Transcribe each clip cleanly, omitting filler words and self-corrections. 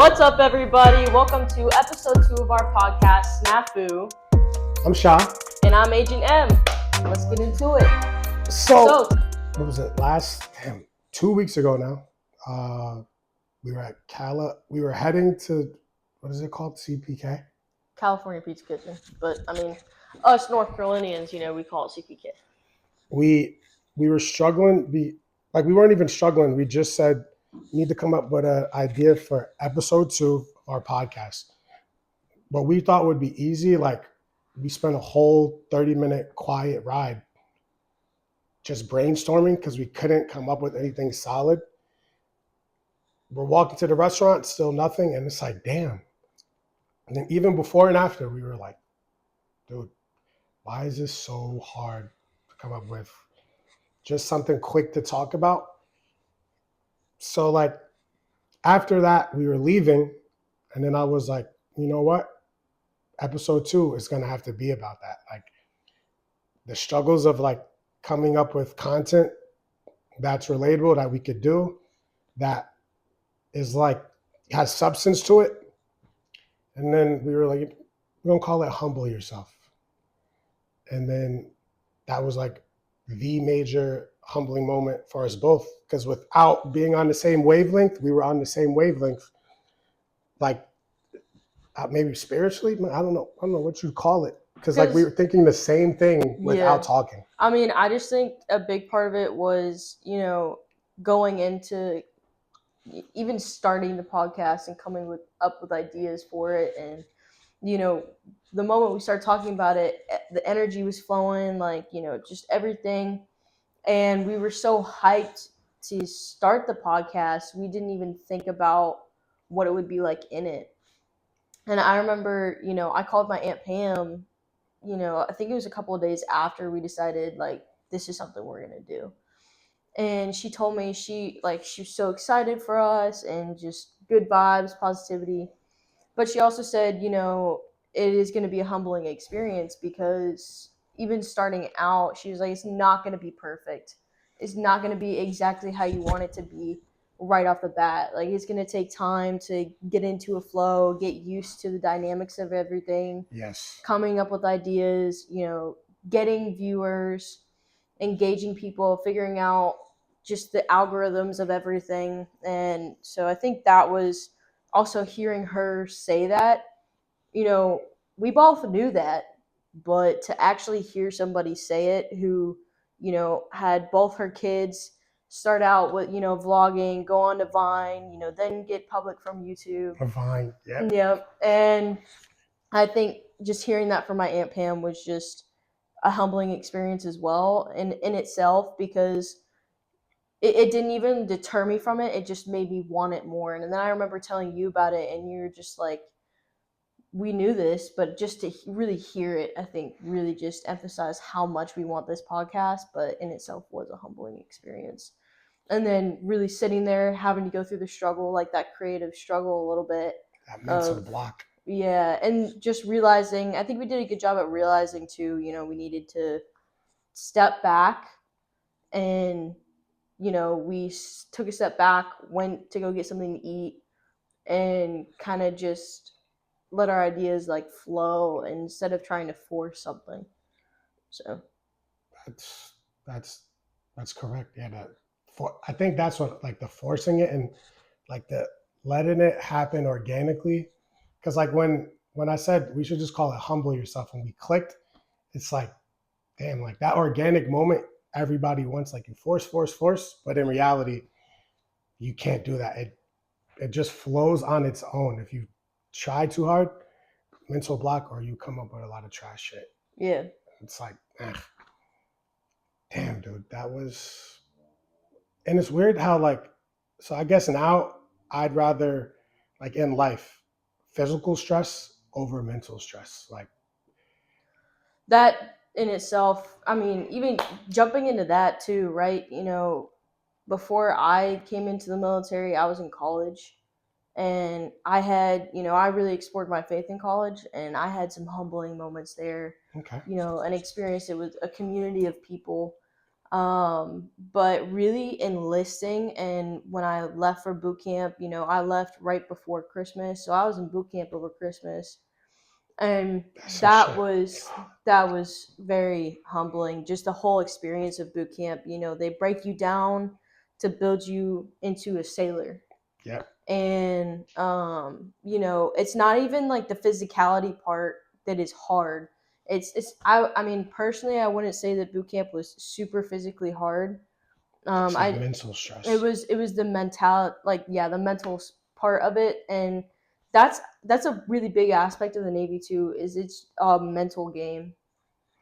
What's up, everybody? Welcome to episode 2 of our podcast, Snafu. I'm Sha. And I'm Agent M. Let's get into it. So what was it? 2 weeks ago now, we were at we were heading to, what is it called? CPK? California Pizza Kitchen. But, us North Carolinians, we call it CPK. We were struggling. We weren't even struggling. We just said, we need to come up with an idea for episode 2 of our podcast. What we thought would be easy, we spent a whole 30-minute quiet ride just brainstorming because we couldn't come up with anything solid. We're walking to the restaurant, still nothing, and it's like, damn. And then even before and after, we were like, dude, why is this so hard to come up with just something quick to talk about? So after that, we were leaving, and then I was like, you know what? Episode 2 is going to have to be about that. The struggles of coming up with content that's relatable, that we could do, that is has substance to it. And then we were like, we're going to call it Humble Yourself. And then that was the major humbling moment for us both, because without being on the same wavelength, we were on the same wavelength, maybe spiritually. I don't know what you'd call it, because we were thinking the same thing without talking. I just think a big part of it was, going into even starting the podcast and coming up with ideas for it. And, the moment we started talking about it, the energy was flowing, just everything. And we were so hyped to start the podcast, we didn't even think about what it would be like in it. And I remember, I called my Aunt Pam, I think it was a couple of days after we decided, this is something we're going to do. And she told me she was so excited for us and just good vibes, positivity. But she also said, it is going to be a humbling experience, because even starting out, she was like, it's not going to be perfect. It's not going to be exactly how you want it to be right off the bat. It's going to take time to get into a flow, get used to the dynamics of everything. Yes. Coming up with ideas, getting viewers, engaging people, figuring out just the algorithms of everything. And so I think that was also hearing her say that, we both knew that, but to actually hear somebody say it who, had both her kids start out with, vlogging, go on to Vine, then get public from YouTube. Vine, yeah. Yep. And I think just hearing that from my Aunt Pam was just a humbling experience as well in itself, because it didn't even deter me from it. It just made me want it more. And then I remember telling you about it, and you were just like, we knew this, but just to really hear it, I think really just emphasized how much we want this podcast, but in itself was a humbling experience. And then really sitting there, having to go through the struggle, that creative struggle a little bit. That mental block. Yeah, and just realizing, I think we did a good job at realizing too, we needed to step back, and, we took a step back, went to go get something to eat, and kind of just let our ideas flow instead of trying to force something. So that's correct. Yeah, I think that's what the forcing it and the letting it happen organically. Because when I said we should just call it Humble Yourself, when we clicked, it's damn, that organic moment everybody wants, you force, but in reality, you can't do that. It just flows on its own. If you try too hard, mental block, or you come up with a lot of trash shit. Yeah. It's damn, dude, that was, and it's weird how so I guess now I'd rather in life, physical stress over mental stress. That in itself, even jumping into that too, right? Before I came into the military, I was in college. And I had, I really explored my faith in college, and I had some humbling moments there. Okay. And experienced it with a community of people But really enlisting, and when I left for boot camp, I left right before Christmas, so I was in boot camp over Christmas, and That's some that shit. was that was very humbling. Just the whole experience of boot camp. They break you down to build you into a sailor, Yep. and it's not even like the physicality part that is hard. I mean, personally, I wouldn't say that boot camp was super physically hard. It's like I mental it stress. was the mental, like, yeah, the mental part of it, and that's a really big aspect of the Navy too. Is it's a mental game,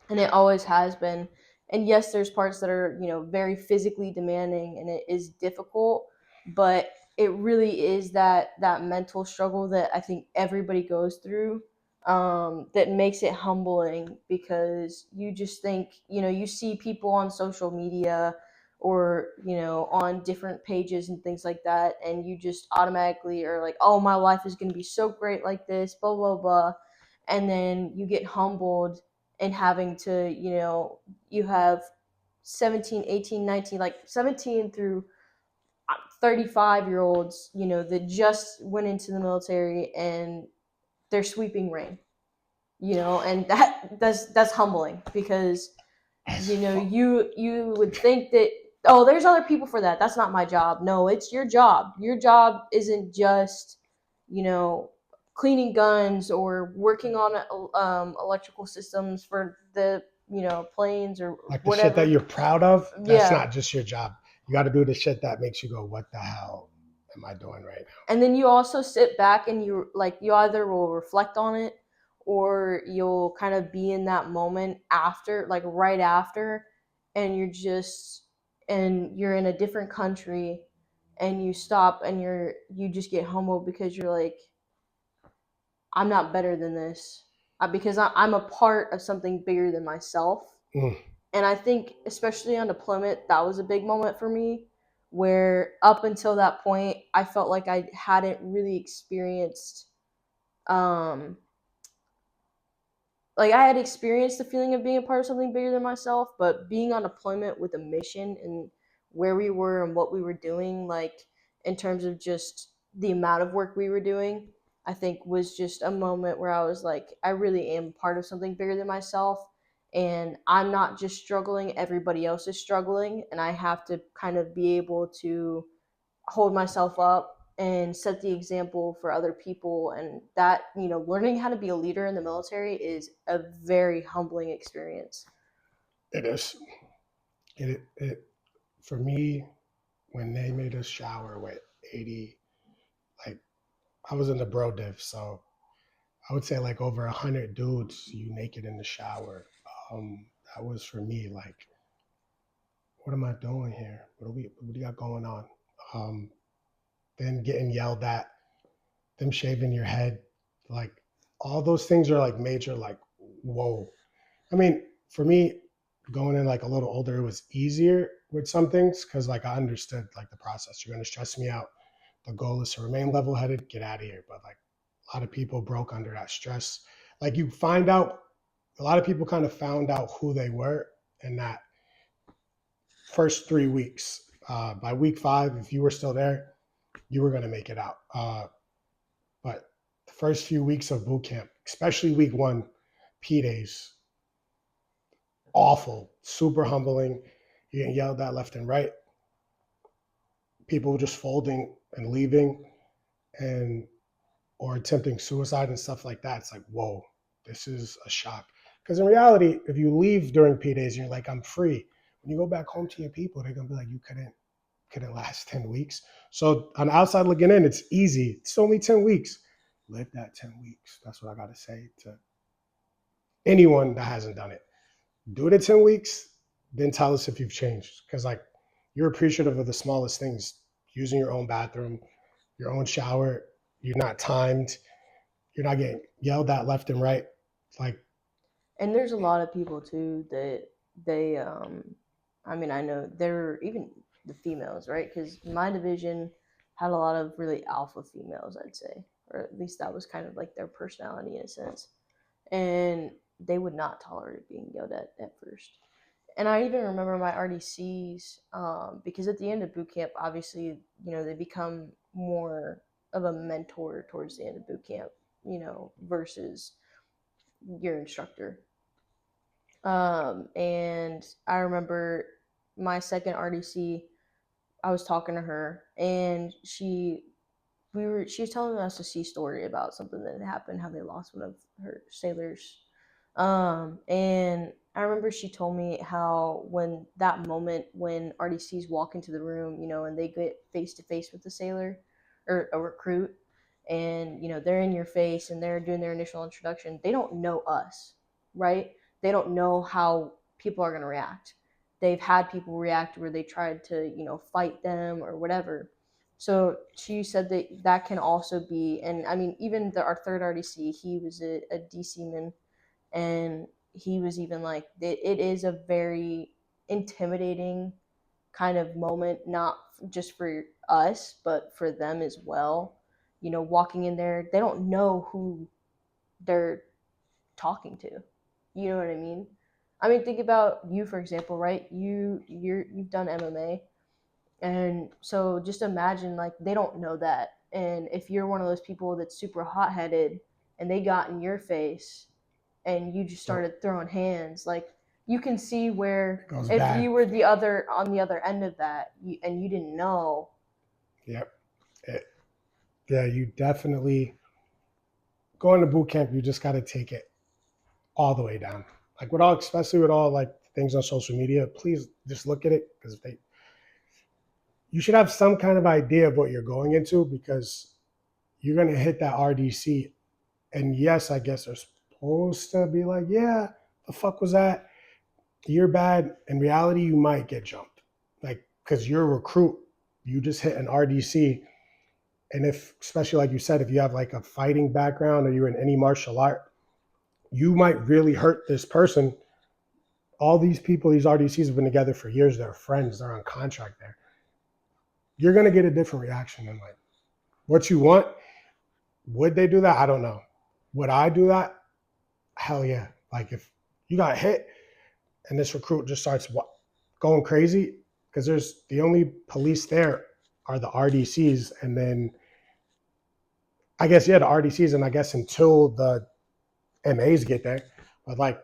and it always has been. And yes, there's parts that are very physically demanding, and it is difficult, but it really is that mental struggle that I think everybody goes through, that makes it humbling, because you just think, you see people on social media, or on different pages and things like that, and you just automatically are like, oh, my life is going to be so great like this, blah blah blah, and then you get humbled, and having to, you have 17, 18, 19, like 17 through 35-year-olds, that just went into the military, and they're sweeping rain, and that's humbling, because you would think that, oh, there's other people for that, that's not my job. No, it's your job. Your job isn't just you know cleaning guns or working on electrical systems for the planes or Like the shit that whatever. you're proud of, that's Yeah. not just your job. You got to do the shit that makes you go, "What the hell am I doing right now?" And then you also sit back, and you either will reflect on it, or you'll kind of be in that moment after, like right after, and you're in a different country, and you stop, and you just get humbled, because you're like, I'm not better than this, because I'm a part of something bigger than myself. Mm. And I think, especially on deployment, that was a big moment for me, where up until that point, I felt like I hadn't really experienced, um, like, I had experienced the feeling of being a part of something bigger than myself, but being on deployment with a mission, and where we were and what we were doing, like, in terms of just the amount of work we were doing, I think was just a moment where I was like, I really am part of something bigger than myself. And I'm not just struggling, everybody else is struggling. And I have to kind of be able to hold myself up and set the example for other people. And that, learning how to be a leader in the military is a very humbling experience. It is. It for me, when they made us shower with 80, like I was in the bro div, so I would say like over 100 dudes, you naked in the shower. That was for me like, what am I doing here? What do you got going on? Um, then getting yelled at, them shaving your head, like all those things are like major, like, whoa. I mean, for me, going in like a little older, it was easier with some things because like I understood like the process. You're gonna stress me out. The goal is to remain level headed, get out of here. But like a lot of people broke under that stress. Like you find out, a lot of people kind of found out who they were in that first 3 weeks. By week 5, if you were still there, you were gonna make it out. But the first few weeks of boot camp, especially week 1, P days, awful, super humbling. You're getting yelled at left and right. People just folding and leaving, and or attempting suicide and stuff like that. It's like, whoa, this is a shock. Because in reality, if you leave during P days, you're like, I'm free. When you go back home to your people, they're gonna be like, you couldn't last 10 weeks. So on the outside looking in, it's easy. It's only 10 weeks. Live that 10 weeks. That's what I gotta say to anyone that hasn't done it. Do it in 10 weeks, then tell us if you've changed. Because like you're appreciative of the smallest things. Using your own bathroom, your own shower, you're not timed, you're not getting yelled at left and right. Like, And there's a lot of people too that they, I mean, I know they're even the females, right? Because my division had a lot of really alpha females, I'd say, or at least that was kind of like their personality in a sense. And they would not tolerate being yelled at first. and I even remember my RDCs, because at the end of boot camp, obviously, they become more of a mentor towards the end of boot camp, versus your instructor. And I remember my second RDC, I was talking to her, and she was telling us a sea story about something that had happened, how they lost one of her sailors. And I remember she told me how when that moment when RDCs walk into the room, and they get face to face with the sailor or a recruit, and they're in your face and they're doing their initial introduction, they don't know us, right? They don't know how people are going to react. They've had people react where they tried to fight them or whatever. So she said that can also be, and I mean, even our third RDC, he was a DC man, and he was even like, it is a very intimidating kind of moment, not just for us, but for them as well. Walking in there, they don't know who they're talking to. You know what I mean? I mean, think about you, for example, right? You've done MMA, and so just imagine, like, they don't know that. And if you're one of those people that's super hot headed and they got in your face and you just started throwing hands, like, you can see where if bad. you were on the other end of that, and you didn't know. Yep. Yeah, you definitely going to boot camp. You just got to take it all the way down. Like especially with all like things on social media, please just look at it, because you should have some kind of idea of what you're going into, because you're going to hit that RDC. And yes, I guess they're supposed to be like, yeah, the fuck was that? You're bad. In reality, you might get jumped. Like, because you're a recruit, you just hit an RDC. And especially like you said, if you have like a fighting background or you're in any martial art, you might really hurt this person. All these people, these RDCs have been together for years. They're friends. They're on contract there. You're going to get a different reaction than like what you want. Would they do that? I don't know. Would I do that? Hell yeah. Like if you got hit and this recruit just starts going crazy, because there's the only police there are the RDCs. And then I guess, yeah, the RDCs. And I guess until the MAs get there, but like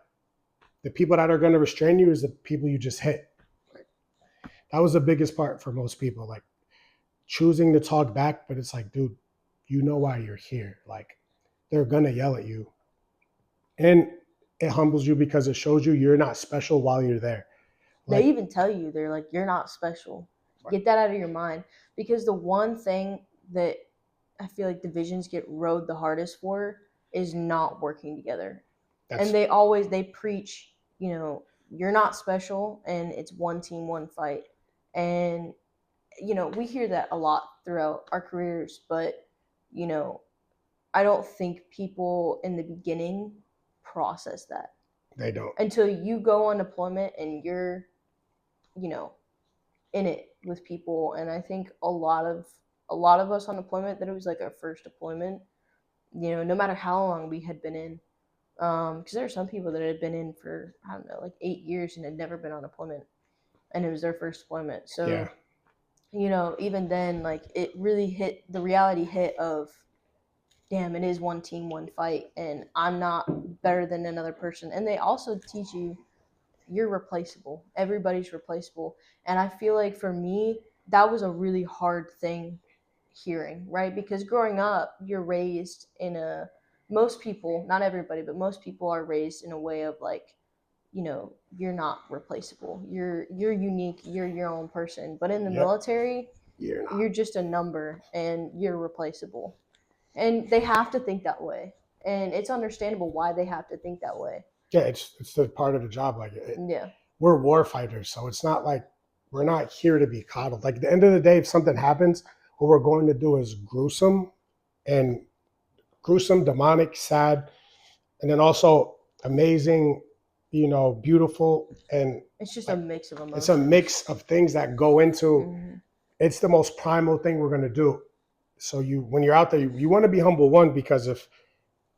the people that are going to restrain you is the people you just hit. Like, that was the biggest part for most people, like choosing to talk back. But it's like, dude, you know why you're here. Like, they're going to yell at you. And it humbles you because it shows you you're not special while you're there. Like, they even tell you, they're like, you're not special. Get that out of your mind. Because the one thing that I feel like divisions get rode the hardest for is not working together. And they preach, you're not special, and it's one team, one fight. And, we hear that a lot throughout our careers, but, I don't think people in the beginning process that. They don't. Until you go on deployment and you're, in it with people. And I think a lot of us on deployment, that it was like our first deployment, no matter how long we had been in. Because there are some people that had been in for, I don't know, like 8 years and had never been on deployment, and it was their first deployment. So, yeah. Even then, like, it really hit, the reality hit of, damn, it is one team, one fight, and I'm not better than another person. And they also teach you you're replaceable. Everybody's replaceable. And I feel like for me, that was a really hard thing hearing, right? Because growing up, you're raised in most people, not everybody, but most people are raised in a way of like, you're not replaceable. You're unique. You're your own person. But in the military, you're just a number and you're replaceable. And they have to think that way. And it's understandable why they have to think that way. Yeah, it's the part of the job. Like, yeah, we're war fighters, so it's not like we're not here to be coddled. Like, at the end of the day, if something happens, what we're going to do is gruesome, demonic, sad, and then also amazing, beautiful. And it's just like, a mix of emotions. It's a mix of things that go into. It's the most primal thing we're going to do. So when you're out there, you want to be humble, one, because if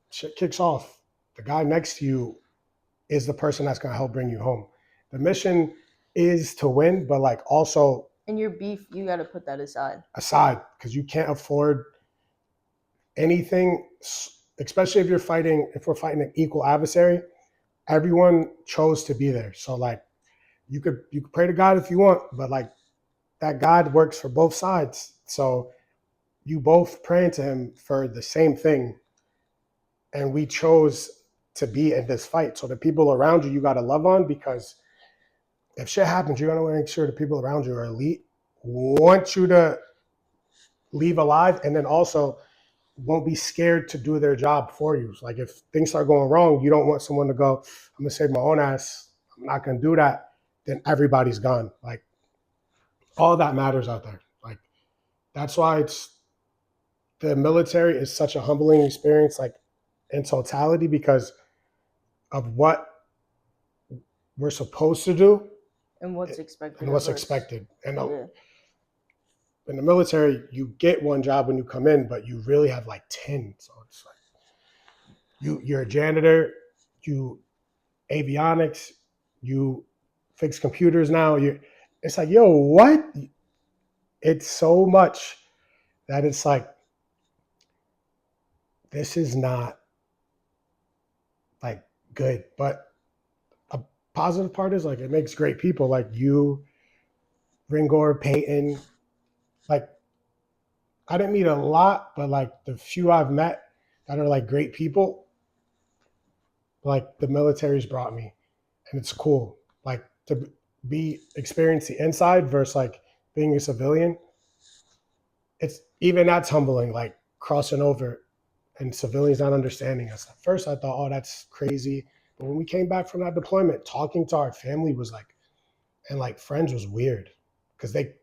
shit kicks off, the guy next to you is the person that's going to help bring you home. the mission is to win, but like also And your beef, you got to put that aside. aside, because you can't afford anything, especially if we're fighting an equal adversary. Everyone chose to be there, so like you could pray to God if you want, but like that God works for both sides. So you both praying to him for the same thing. And we chose to be in this fight. So the people around you got to love on, because if shit happens, you're going to make sure the people around you are elite, want you to leave alive, and then also won't be scared to do their job for you. Like if things start going wrong, you don't want someone to go, I'm going to save my own ass. I'm not going to do that. Then everybody's gone. Like all that matters out there. Like that's why the military is such a humbling experience, like in totality, because of what we're supposed to do And what's expected and what's of us. expected. And Yeah. in the military, you get one job when you come in, but you really have like 10. So it's like you're a janitor, you avionics, you fix computers now. It's like, yo, what? It's so much that it's like, this is not like good. But a positive part is like it makes great people like you, Ringor, Peyton. Like I didn't meet a lot, but like the few I've met that are like great people, like the military's brought me, and it's cool. Like to be experience the inside versus like being a civilian. It's even that's humbling. Like crossing over and civilians not understanding us. At first, I thought, oh, that's crazy. But when we came back from that deployment, talking to our family was like, and like friends was weird, because they're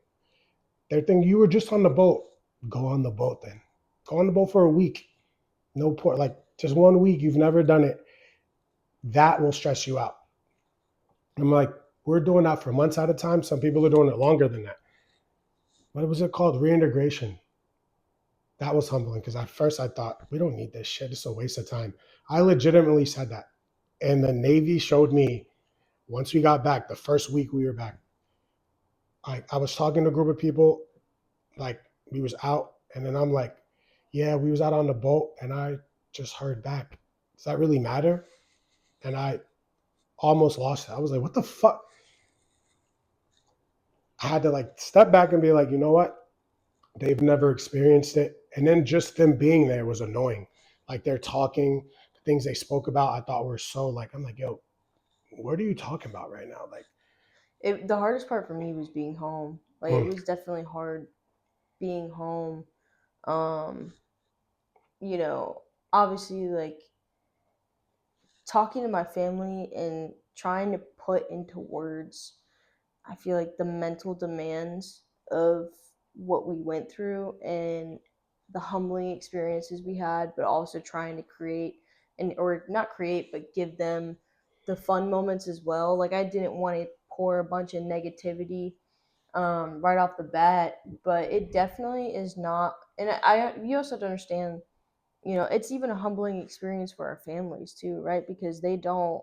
thinking you were just on the boat. Go on the boat then. Go on the boat for a week. No port, like just 1 week. You've never done it. That will stress you out. I'm like, we're doing that for months at a time. Some people are doing it longer than that. What was it called? Reintegration. That was humbling, because at first I thought, we don't need this shit. It's a waste of time. I legitimately said that. And the Navy showed me once we got back, the first week we were back, I was talking to a group of people, like we was out, and then I'm like, yeah, we was out on the boat, and I just heard back. Does that really matter? And I almost lost it. I was like, what the fuck? I had to like step back and be like, you know what? They've never experienced it. And then just them being there was annoying. Like they're talking, the things they spoke about, I thought were so like, I'm like, yo, what are you talking about right now? Like, The hardest part for me was being home. Like it mm, was definitely hard being home. Um, you know, obviously like talking to my family and trying to put into words, I feel like the mental demands of what we went through and the humbling experiences we had, but also trying to create and or not create, but give them the fun moments as well. Like I didn't want to pour a bunch of negativity right off the bat, but it definitely is not. And you also have to understand, it's even a humbling experience for our families too, right? Because they don't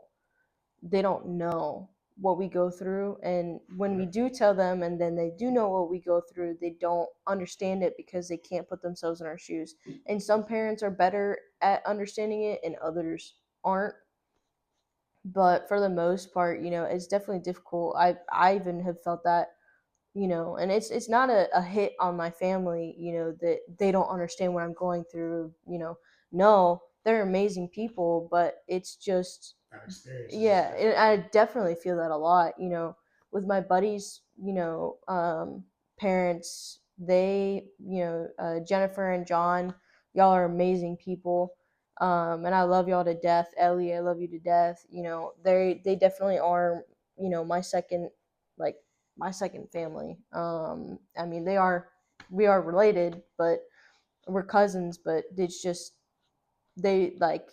know what we go through, and when we do tell them and then they do know what we go through, they don't understand it because they can't put themselves in our shoes. And some parents are better at understanding it and others aren't, but for the most part, it's definitely difficult. I even have felt that, and it's not a hit on my family, that they don't understand what I'm going through. No, they're amazing people, but it's just, that experience. yeah, and I definitely feel that a lot, with my buddies, parents. They, Jennifer and John, y'all are amazing people. And I love y'all to death. Ellie, I love you to death. They definitely are, my second, like my second family. I mean, we are related, but we're cousins, but it's just, they like,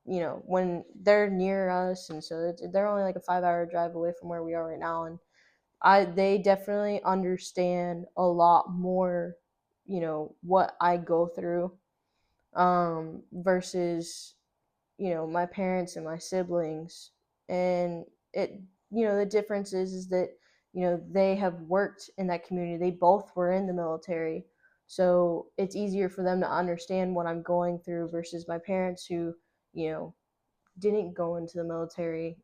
when they're near us, and so they're only like a 5 hour drive away from where we are right now, and they definitely understand a lot more, what I go through, versus, my parents and my siblings, and it the difference is that, they have worked in that community. They both were in the military. So it's easier for them to understand what I'm going through versus my parents who, didn't go into the military.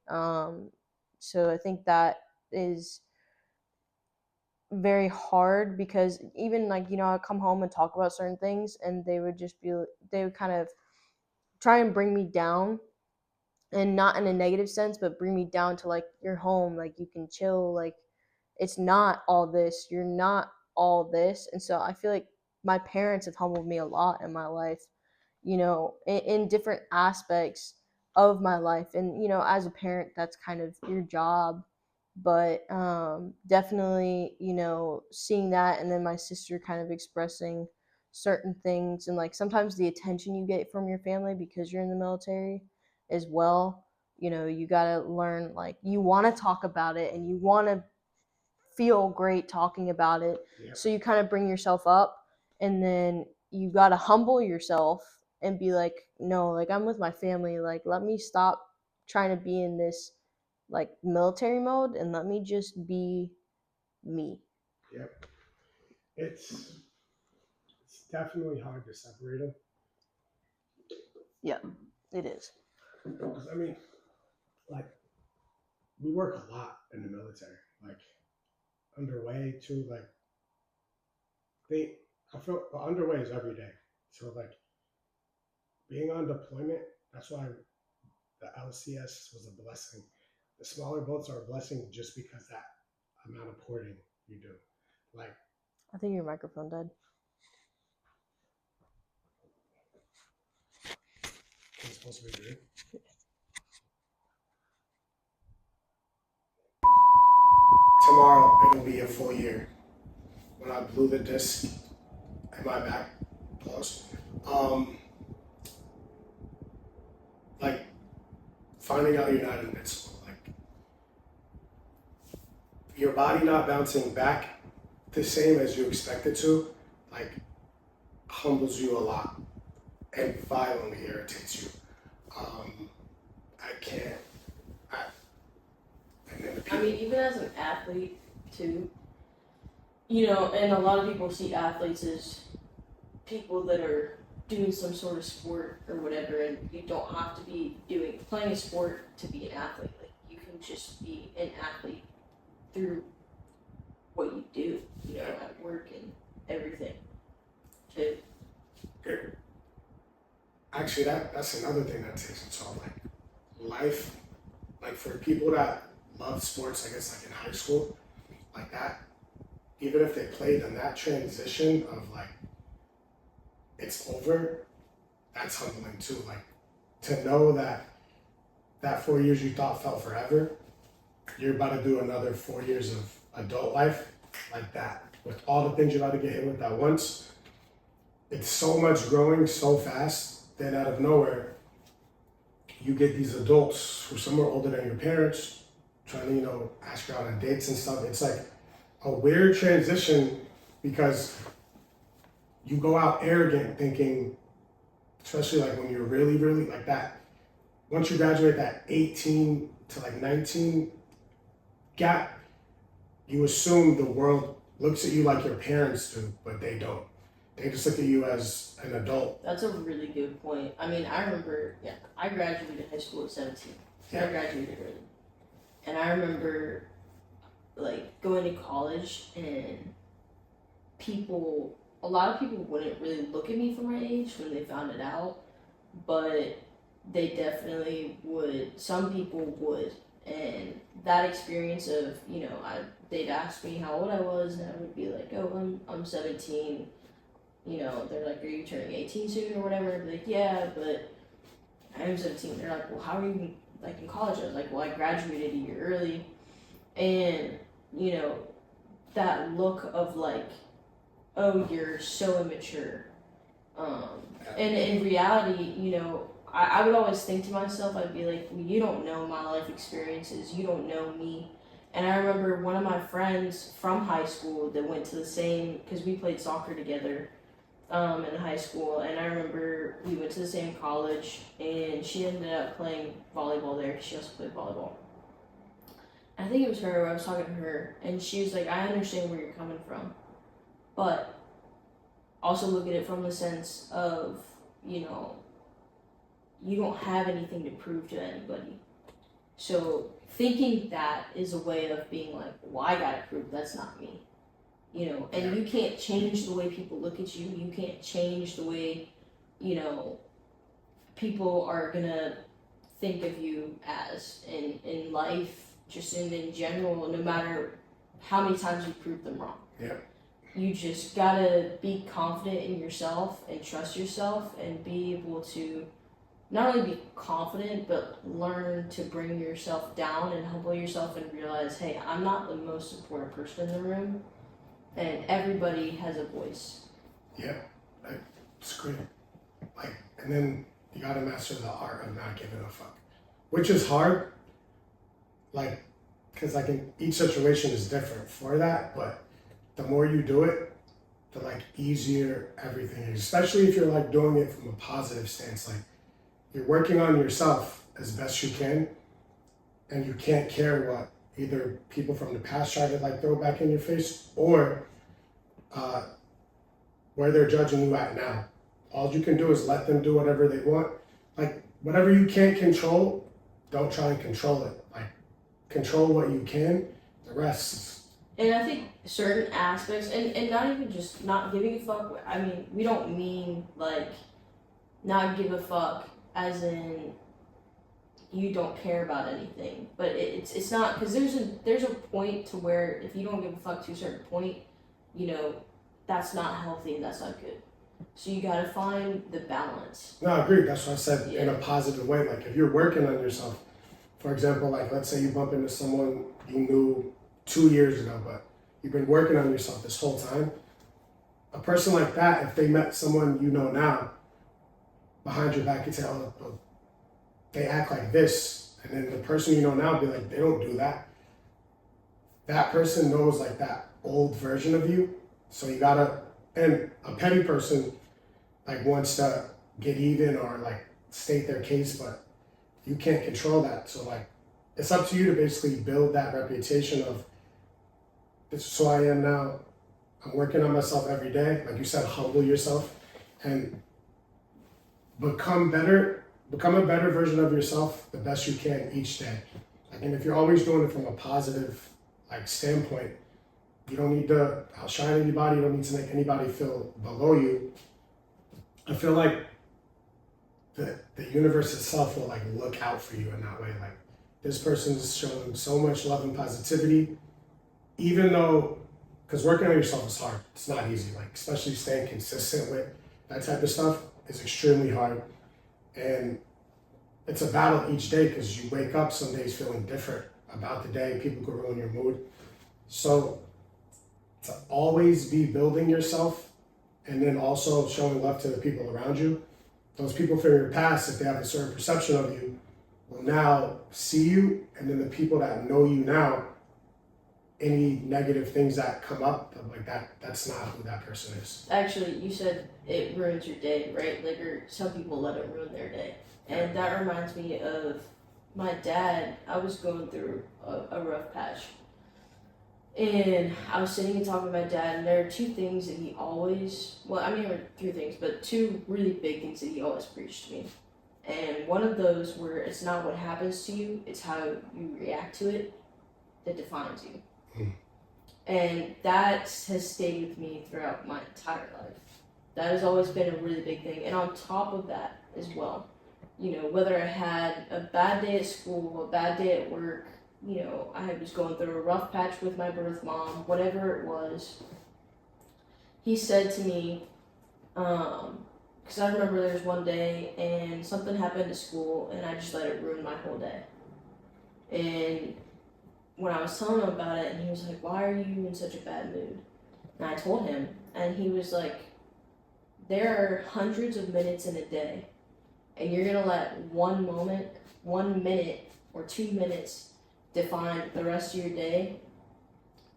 So I think that is very hard because even like, I'd come home and talk about certain things and they would kind of try and bring me down, and not in a negative sense, but bring me down to like, you're home, like you can chill, like it's not all this, you're not all this. And so I feel like my parents have humbled me a lot in my life, in different aspects of my life. And as a parent, that's kind of your job. But definitely, seeing that, and then my sister kind of expressing certain things, and like sometimes the attention you get from your family because you're in the military as well. You got to learn, like, you want to talk about it and you want to feel great talking about it. Yeah. So you kind of bring yourself up, and then you got to humble yourself and be like, no, like I'm with my family, like let me stop trying to be in this like military mode and let me just be me. Yep. It's definitely hard to separate them. Yeah, it is. Because I mean, like, we work a lot in the military. Like, underway too. Like, I feel underway is every day. So like, being on deployment, that's why the LCS was a blessing. The smaller boats are a blessing just because that amount of porting you do. Like, I think your microphone died. it's supposed to be good. Tomorrow it'll be a full year when I blew the disc in my back. Pause. Like, finding out you're not invincible. Like, your body not bouncing back the same as you expect it to, like, humbles you a lot and violently irritates you. I can't. And then the people, I mean, even as an athlete too, and a lot of people see athletes as people that are doing some sort of sport or whatever, and you don't have to be playing a sport to be an athlete. Like, you can just be an athlete through what you do, at work and everything. Too. actually, that's another thing that takes its toll. Like, life, like for people that love sports, I guess like in high school, like that, even if they played in that transition of like, it's over, that's humbling too. Like, to know that 4 years you thought felt forever, you're about to do another 4 years of adult life like that. With all the things you're about to get hit with at once, it's so much growing so fast. Then out of nowhere, you get these adults who some are older than your parents trying to, ask you out on dates and stuff. It's like a weird transition because you go out arrogant thinking, especially like when you're really, really like that, once you graduate that 18 to like 19 gap, you assume the world looks at you like your parents do, but they don't. They just look at you as an adult. That's a really good point. I mean, I remember, I graduated high school at 17. So I graduated early. And I remember, like, going to college and a lot of people wouldn't really look at me for my age when they found it out, but they definitely would. Some people would. And that experience of, they'd ask me how old I was, and I would be like, oh, I'm 17. They're like, are you turning 18 soon or whatever? I'd be like, yeah, but I'm 17. They're like, well, how are you like in college? I was like, well, I graduated a year early. And, that look of like, oh, you're so immature. And in reality, I would always think to myself, I'd be like, well, you don't know my life experiences. You don't know me. And I remember one of my friends from high school that went to the same, because we played soccer together in high school. And I remember we went to the same college, and she ended up playing volleyball there because she also played volleyball. I think it was her. I was talking to her, and she was like, "I understand where you're coming from, but also look at it from the sense of, you know, you don't have anything to prove to anybody. So thinking that is a way of being like, well, I gotta prove that's not me, you know, and you can't change the way people look at you. You can't change the way, you know, people are gonna think of you as in life, just in general, no matter how many times you prove them wrong. Yeah. You just gotta be confident in yourself and trust yourself and be able to not only be confident, but learn to bring yourself down and humble yourself and realize, hey, I'm not the most important person in the room, and everybody has a voice. Yeah, it's great. Like, and then you gotta master the art of not giving a fuck, which is hard. Like, because like in each situation is different for that, but the more you do it, the like easier everything is. Especially if you're like doing it from a positive stance, like you're working on yourself as best you can, and you can't care what either people from the past try to like throw back in your face or where they're judging you at now. All you can do is let them do whatever they want. Like whatever you can't control, don't try and control it. Like control what you can. The rest. And I think certain aspects, and not even just not giving a fuck. I mean, we don't mean like not give a fuck as in you don't care about anything, but it's not, because there's a point to where if you don't give a fuck to a certain point, you know, that's not healthy and that's not good. So you gotta find the balance. No, I agree. That's what I said in a positive way. Like if you're working on yourself, for example, like let's say you bump into someone you knew 2 years ago, but you've been working on yourself this whole time. A person like that, if they met someone you know now, behind your back, you say, oh, they act like this. And then the person you know now be like, they don't do that. That person knows like that old version of you. So you gotta, and a petty person like wants to get even or like state their case, but you can't control that. So like, it's up to you to basically build that reputation of, this is who I am now. I'm working on myself every day. Like you said, humble yourself and become a better version of yourself the best you can each day. Like, and if you're always doing it from a positive like standpoint, you don't need to outshine anybody, you don't need to make anybody feel below you. I feel like the universe itself will like look out for you in that way. Like this person's showing so much love and positivity, even though, because working on yourself is hard. It's not easy, like especially staying consistent with that type of stuff is extremely hard. And it's a battle each day because you wake up some days feeling different about the day. People could ruin your mood. So to always be building yourself and then also showing love to the people around you. Those people from your past, if they have a certain perception of you, will now see you. And then the people that know you now, any negative things that come up, like that's not who that person is. Actually, you said it ruins your day, right? Like, or some people let it ruin their day. And that reminds me of my dad. I was going through a rough patch. And I was sitting and talking to my dad, and there are two things that he always, well, I mean, there were three things, but two really big things that he always preached to me. And one of those were, it's not what happens to you, it's how you react to it that defines you. And that has stayed with me throughout my entire life. That has always been a really big thing. And on top of that as well, you know, whether I had a bad day at school, a bad day at work, you know, I was going through a rough patch with my birth mom, whatever it was, he said to me, because I remember there was one day and something happened at school and I just let it ruin my whole day. And when I was telling him about it, and he was like, why are you in such a bad mood? And I told him, and he was like, there are hundreds of minutes in a day, and you're gonna let 1 minute, or 2 minutes define the rest of your day.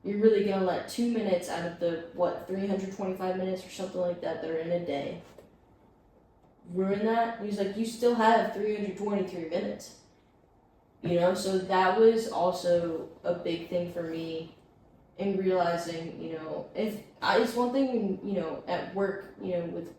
You're really gonna let 2 minutes out of the, 325 minutes or something like that are in a day ruin that? And he's like, you still have 323 minutes. So that was also a big thing for me in realizing, if it's one thing, at work, with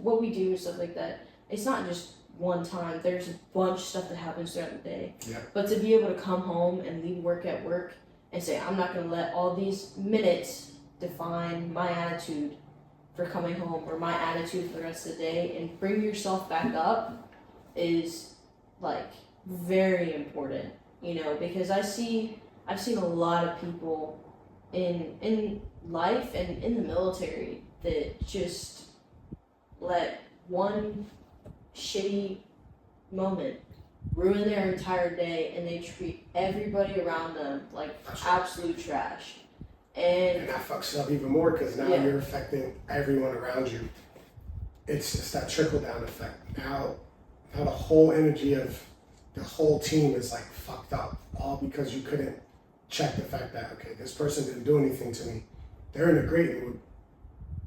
what we do and stuff like that, it's not just one time. There's a bunch of stuff that happens throughout the day. Yeah. But to be able to come home and leave work at work and say, I'm not going to let all these minutes define my attitude for coming home or my attitude for the rest of the day, and bring yourself back up is like very important, because I've seen a lot of people in life and in the military that just let one shitty moment ruin their entire day, and they treat everybody around them like absolute trash. And that fucks it up even more because now Yeah. you're affecting everyone around you. It's that trickle down effect. Now the whole energy of the whole team is like fucked up, all because you couldn't check the fact that, okay, this person didn't do anything to me. They're in a great mood.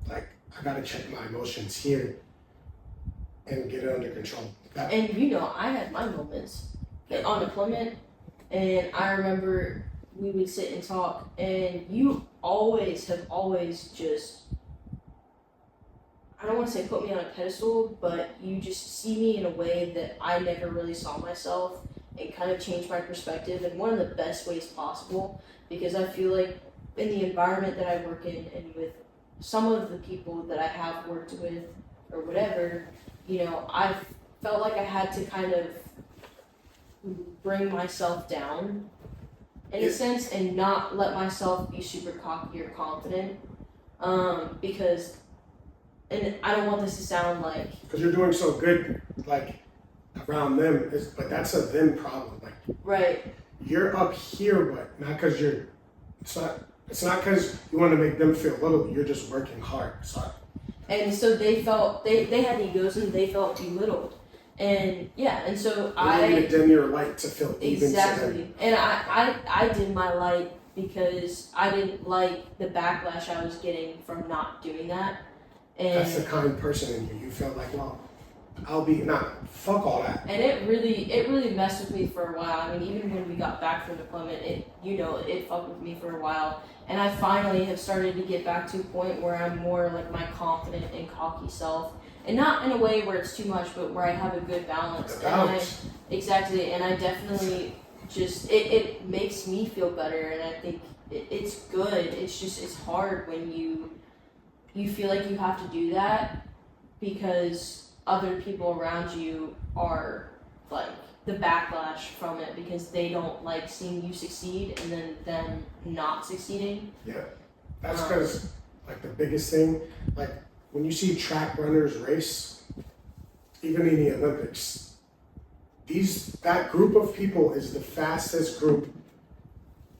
Like, I gotta check my emotions here and get it under control. And I had my moments on deployment, and I remember we would sit and talk, and you have always just, I don't want to say put me on a pedestal, but you just see me in a way that I never really saw myself, and kind of changed my perspective in one of the best ways possible, because I feel like in the environment that I work in and with some of the people that I have worked with or whatever, I felt like I had to kind of bring myself down in a sense and not let myself be super cocky or confident, because, and I don't want this to sound like, because you're doing so good, like around them, but that's a them problem. Like, right, you're up here, but not because you're. It's not because you want to make them feel little. You're just working hard. And so they felt they had egos and they felt belittled, and so you need to dim your light to feel even. Exactly. And I did my light because I didn't like the backlash I was getting from not doing that. And that's the kind person in you. You felt like, well, I'll be not. Fuck all that. And it really messed with me for a while. I mean, even when we got back from deployment, it fucked with me for a while. And I finally have started to get back to a point where I'm more like my confident and cocky self. And not in a way where it's too much, but where I have a good balance. Exactly. And I definitely just, it makes me feel better. And I think it's good. It's just, it's hard when you feel like you have to do that because other people around you are like the backlash from it because they don't like seeing you succeed and then them not succeeding. Yeah. That's because, like, the biggest thing, like, when you see track runners race, even in the Olympics, that group of people is the fastest group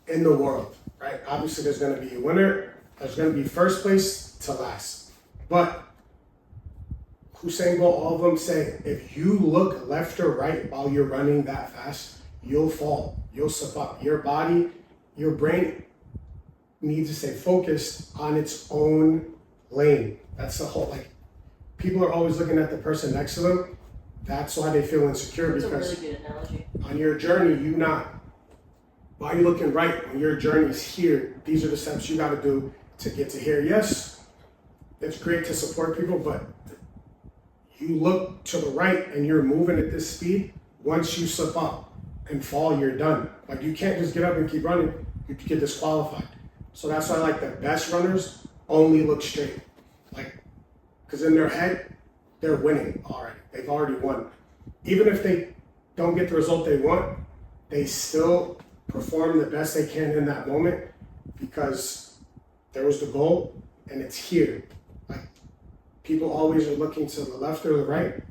in the world, right? Obviously, there's going to be a winner. There's going to be first place to last. But Usain Bolt, all of them say, if you look left or right while you're running that fast, you'll fall. You'll slip up. Your body, your brain needs to stay focused on its own lane. That's the whole, like, people are always looking at the person next to them. That's why they feel insecure. That's because a really good analogy. On your journey, while you're looking right, when your journey's here, these are the steps you got to do to get to here. Yes, it's great to support people, but you look to the right and you're moving at this speed. Once you slip up and fall, you're done. Like, you can't just get up and keep running. You could get disqualified. So that's why, like, the best runners only look straight. Like, because in their head, they're winning already. They've already won. Even if they don't get the result they want, they still perform the best they can in that moment because there was the goal and it's here. Like, people always are looking to the left or the right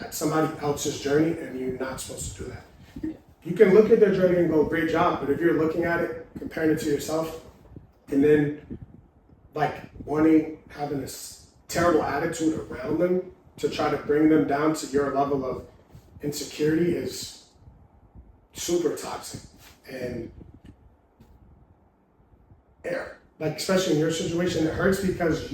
at somebody else's journey, and you're not supposed to do that. You can look at their journey and go, great job, but if you're looking at it, comparing it to yourself, and then like having this terrible attitude around them to try to bring them down to your level of insecurity is super toxic. And like, especially in your situation, it hurts because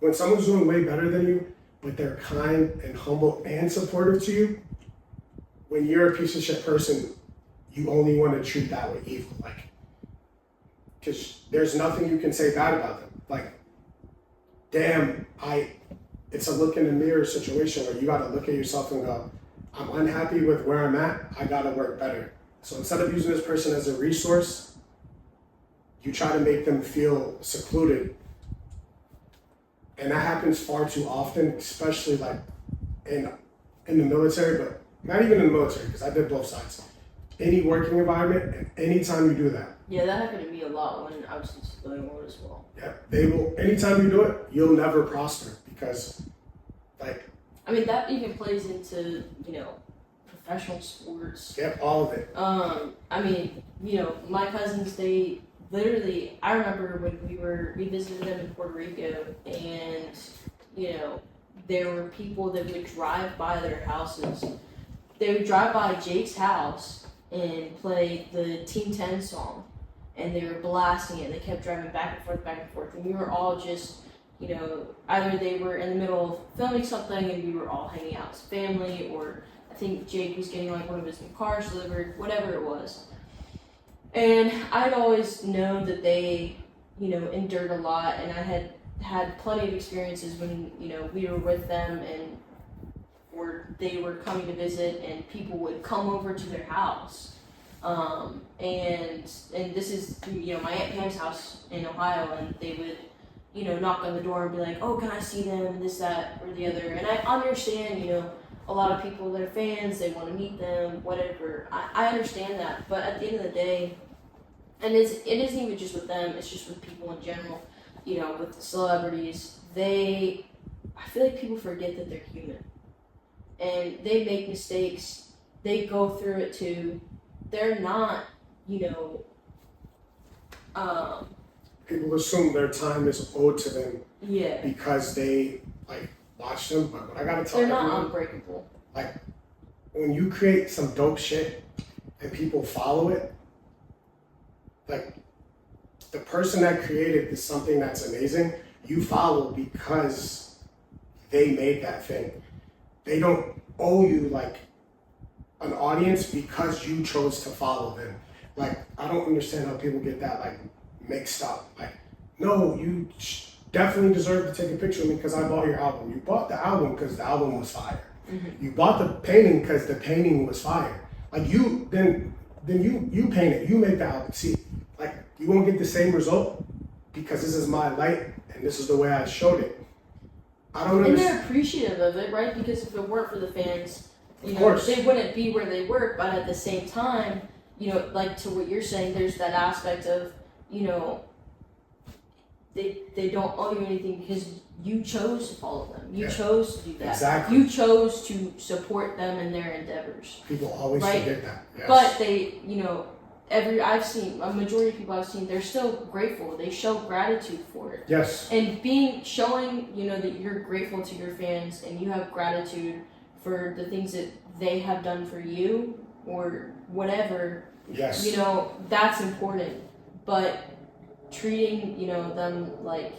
when someone's doing way better than you, but they're kind and humble and supportive to you, when you're a piece of shit person, you only want to treat that with evil, like, because there's nothing you can say bad about them. Like, damn, it's a look in the mirror situation where you got to look at yourself and go, I'm unhappy with where I'm at. I got to work better. So instead of using this person as a resource, you try to make them feel secluded. And that happens far too often, especially like in the military, but not even in the military, because I did both sides. Any working environment, and anytime you do that. Yeah, that happened to me a lot when I was in the civilian world as well. Yeah, they will, anytime you do it, you'll never prosper because, like. I mean, that even plays into, professional sports. Yep, all of it. I mean, my cousins, they literally, I remember when we visited them in Puerto Rico, and, there were people that would drive by their houses. They would drive by Jake's house and play the Team 10 song, and they were blasting it. They kept driving back and forth, and we were all just, either they were in the middle of filming something and we were all hanging out as family, or I think Jake was getting like one of his new cars delivered, whatever it was. And I'd always known that they, endured a lot, and I had plenty of experiences when, we were with them and or they were coming to visit and people would come over to their house. And this is, my Aunt Pam's house in Ohio, and they would, knock on the door and be like, oh, can I see them, this, that, or the other. And I understand, a lot of people that are fans, they want to meet them, whatever. I understand that, but at the end of the day, and it isn't even just with them, it's just with people in general, with the celebrities, I feel like people forget that they're human. And they make mistakes, they go through it too. They're not, people assume their time is owed to them yeah, because they watch them. But what I gotta tell they're not everyone, unbreakable. like when you create some dope shit and people follow it, like the person that created this something that's amazing, you follow because they made that thing. They don't owe you like an audience because you chose to follow them. Like, I don't understand how people get that like mixed up. Like, no, you definitely deserve to take a picture of me because I bought your album. You bought the album because the album was fire. Mm-hmm. You bought the painting because the painting was fire. Like you paint it, you make the album. See, like you won't get the same result because this is my light and this is the way I showed it. I don't And understand. they're appreciative of it, right? Because if it weren't for the fans, Of course. they wouldn't be where they were. But at the same time, like to what you're saying, there's that aspect of, they don't owe you anything because you chose to follow them. You chose to do that. Exactly. You chose to support them in their endeavors. People always Right. forget that. Yes. But they, a majority of people I've seen, they're still grateful. They show gratitude for it. Yes. And showing, that you're grateful to your fans and you have gratitude for the things that they have done for you or whatever, Yes. that's important. But treating, them like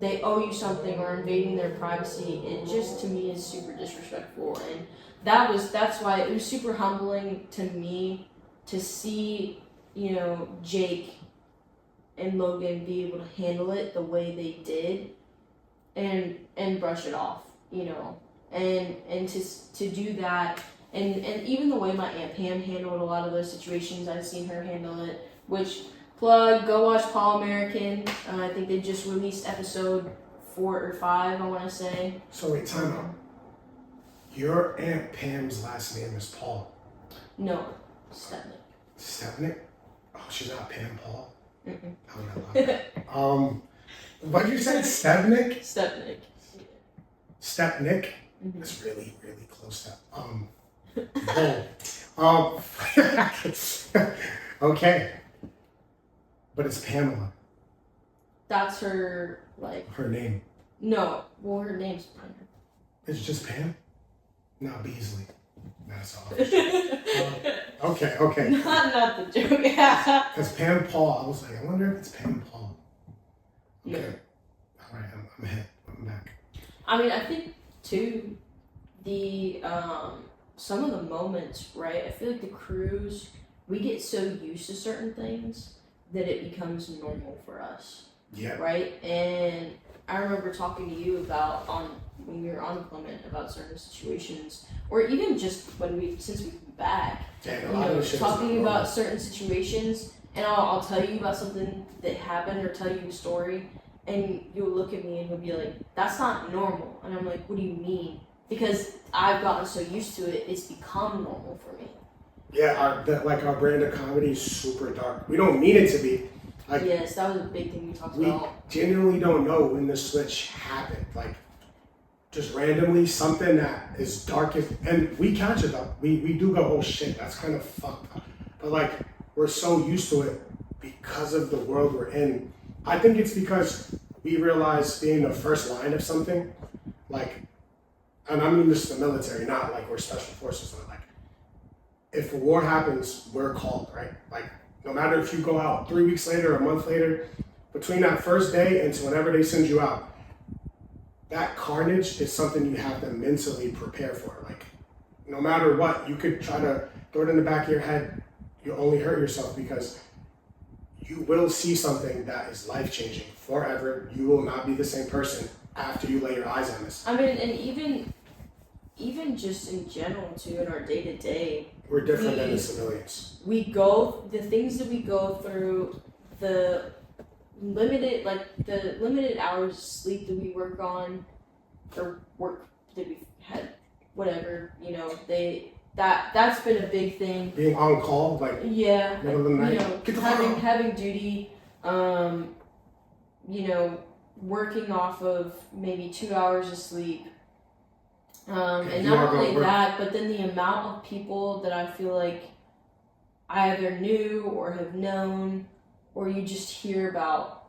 they owe you something or invading their privacy, it just to me is super disrespectful. And that's why it was super humbling to me to see, Jake and Logan be able to handle it the way they did and brush it off, and to do that, and even the way my Aunt Pam handled a lot of those situations, I've seen her handle it, which, go watch Paul American. I think they just released episode 4 or 5, I want to say. So wait, time out. Your Aunt Pam's last name is Paul. No, Stepnick. Stepnick? Oh, she's not Pam Paul? Mm-mm. How would I love that? What did you say? Stepnick? Stepnick. Stepnick? Mm-hmm. That's really, really close to okay. But it's Pamela. That's her, Her name. no, well, her name's Pam. It's just Pam? Not Beasley. That's all. Okay. Not the joke. Because Pam Paul, I was like, I wonder if it's Pam Paul. Okay. No. All right, I'm ahead. I'm back. I mean, I think too, the some of the moments, right? I feel like the crews, we get so used to certain things that it becomes normal for us. Yeah. Right? And I remember talking to you about when we were on deployment about certain situations, or even just since we've been back, talking about certain situations, and I'll tell you about something that happened or tell you a story, and you'll look at me and you'll be like, that's not normal. And I'm like, what do you mean? Because I've gotten so used to it, it's become normal for me. Yeah, our brand of comedy is super dark. We don't mean it to be. Like, yes, that was a big thing we talked about. We genuinely don't know when the switch happened. Like, just randomly, something that is dark, and we catch it though. We do go, oh shit, that's kind of fucked up. But like, we're so used to it because of the world we're in. I think it's because we realize being the first line of something, like, and I mean this is the military, not like we're special forces, but like, if a war happens, we're called, right? Like, no matter if you go out 3 weeks later, a month later, between that first day and to whenever they send you out, that carnage is something you have to mentally prepare for. Like, no matter what, you could try to throw it in the back of your head, you only hurt yourself because you will see something that is life-changing forever. You will not be the same person after you lay your eyes on this. I mean, and even just in general too, in our day-to-day, we're different than the civilians. The things that we go through, the limited hours of sleep that we work on, or work that we've had, whatever, that's been a big thing. Being on call, like, yeah, middle of the night, having duty, working off of maybe 2 hours of sleep. And not only that, but then the amount of people that I feel like I either knew or have known, or you just hear about,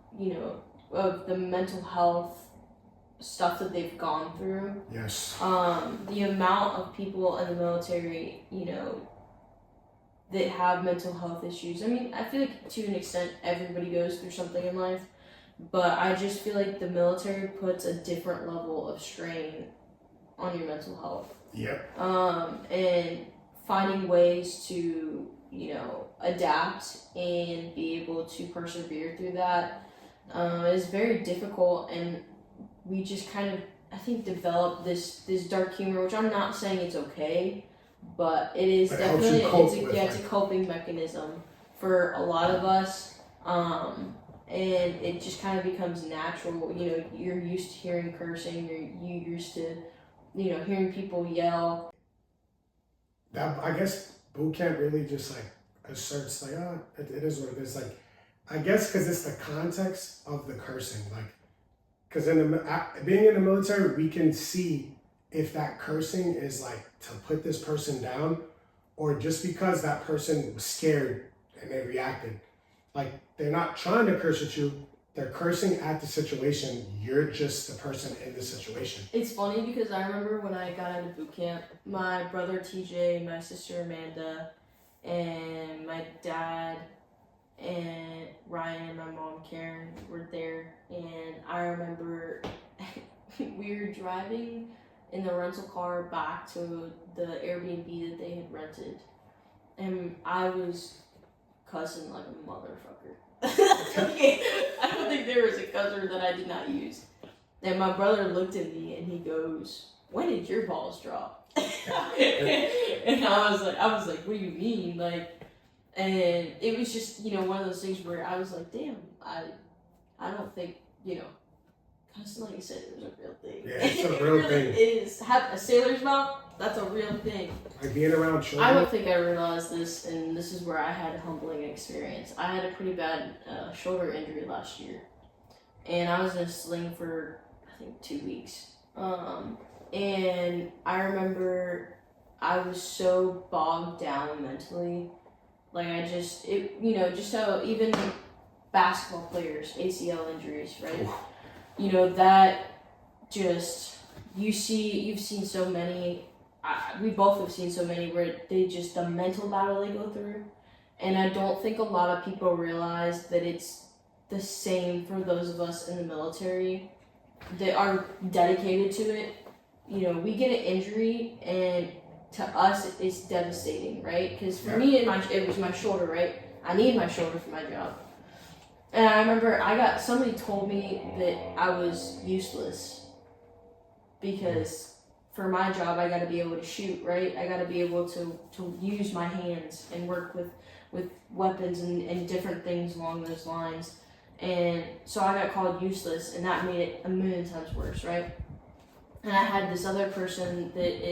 of the mental health stuff that they've gone through. Yes. The amount of people in the military, that have mental health issues. I mean, I feel like to an extent everybody goes through something in life, but I just feel like the military puts a different level of strain on your mental health. Yep. And finding ways to, adapt and be able to persevere through that is very difficult, and we just kind of, I think, develop this dark humor, which I'm not saying it's okay, but it is definitely it's a coping mechanism for a lot of us. And it just kind of becomes natural. You're used to hearing cursing, you're used to hearing people yell. That, I guess boot camp really just like asserts like, oh, it is what it is. Like, I guess because it's the context of the cursing. Like, because being in the military, we can see if that cursing is like to put this person down, or just because that person was scared and they reacted. Like, they're not trying to curse at you. They're cursing at the situation. You're just the person in the situation. It's funny because I remember when I got into boot camp, my brother TJ, my sister Amanda, and my dad and Ryan and my mom Karen were there. And I remember we were driving in the rental car back to the Airbnb that they had rented. And I was cussing like a motherfucker. I don't think there was a cusser that I did not use. And my brother looked at me and he goes, "When did your balls drop?" And I was like, "What do you mean?" Like, and it was just, one of those things where I was like, "Damn, I don't think, cussing, like you said, it was a real thing." Yeah, it's a real thing. It is. Have a sailor's mouth. That's a real thing. Like being around children. I don't think I realized this, and this is where I had a humbling experience. I had a pretty bad shoulder injury last year, and I was in a sling for, I think, 2 weeks. And I remember I was so bogged down mentally. Like, just how even basketball players, ACL injuries, right? That just, you've seen so many. We both have seen so many where the mental battle they go through, and I don't think a lot of people realize that it's the same for those of us in the military that are dedicated to it. We get an injury and to us it's devastating, right? Because for me, it was my shoulder, right? I need my shoulder for my job. And I remember somebody told me that I was useless because for my job I got to be able to shoot, right? I got to be able to use my hands and work with weapons and different things along those lines. And so I got called useless, and that made it a million times worse, right? And I had this other person that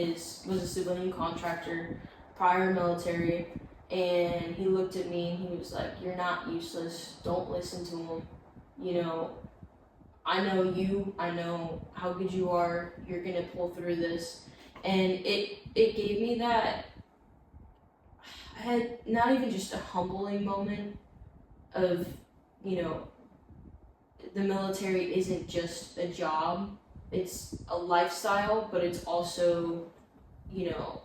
was a civilian contractor, prior military, and he looked at me and he was like, "You're not useless. Don't listen to him. You know, I know you. I know how good you are. You're gonna pull through this." And it gave me that. I had not even just a humbling moment of, you know, the military isn't just a job. It's a lifestyle, but it's also, you know,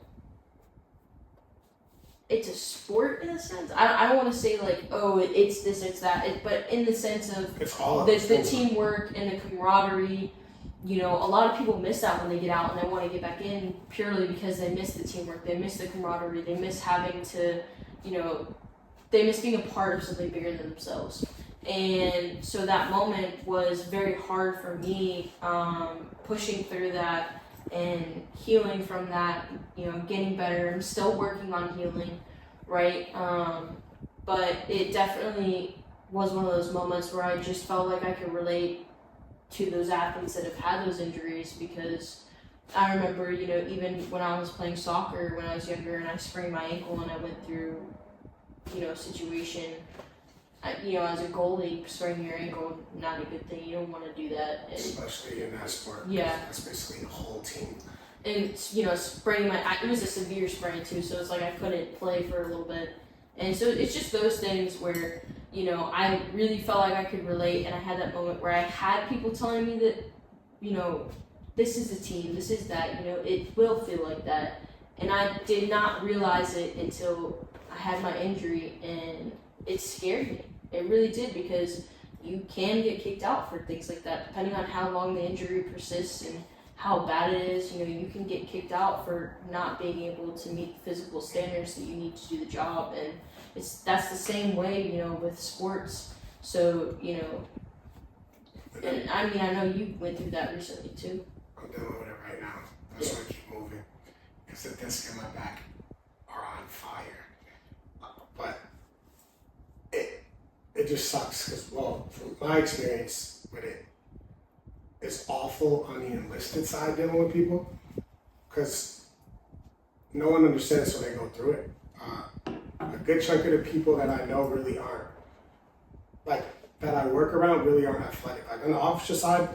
it's a sport in a sense. I don't want to say like, oh, it's this, it's that, but in the sense of the teamwork and the camaraderie. You know, a lot of people miss that when they get out and they want to get back in purely because they miss the teamwork, they miss the camaraderie, they miss having to, you know, they miss being a part of something bigger than themselves. And so that moment was very hard for me, pushing through that and healing from that, you know, getting better. I'm still working on healing, right? But it definitely was one of those moments where I just felt like I could relate to those athletes that have had those injuries, because I remember, you know, even when I was playing soccer when I was younger and I sprained my ankle and I went through, you know, a situation. You know, as a goalie, spraining your ankle, not a good thing. You don't want to do that. Especially in that sport. Yeah. That's basically the whole team. And, you know, spraining it was a severe sprain too, so it's like I couldn't play for a little bit. And so it's just those things where, you know, I really felt like I could relate, and I had that moment where I had people telling me that, you know, this is a team, this is that, you know, it will feel like that. And I did not realize it until I had my injury, and it scared me. It really did, because you can get kicked out for things like that, depending on how long the injury persists and how bad it is. You know, you can get kicked out for not being able to meet the physical standards that you need to do the job, and that's the same way, you know, with sports. So, you know, and I mean, I know you went through that recently too. I'm dealing with it right now. That's why I keep moving, because the disc in my back are on fire. But it just sucks, because, well, from my experience with it, it's awful on the enlisted side dealing with people, because no one understands when they go through it. A good chunk of the people that I know really aren't, like, that I work around really aren't athletic. Like, on the officer side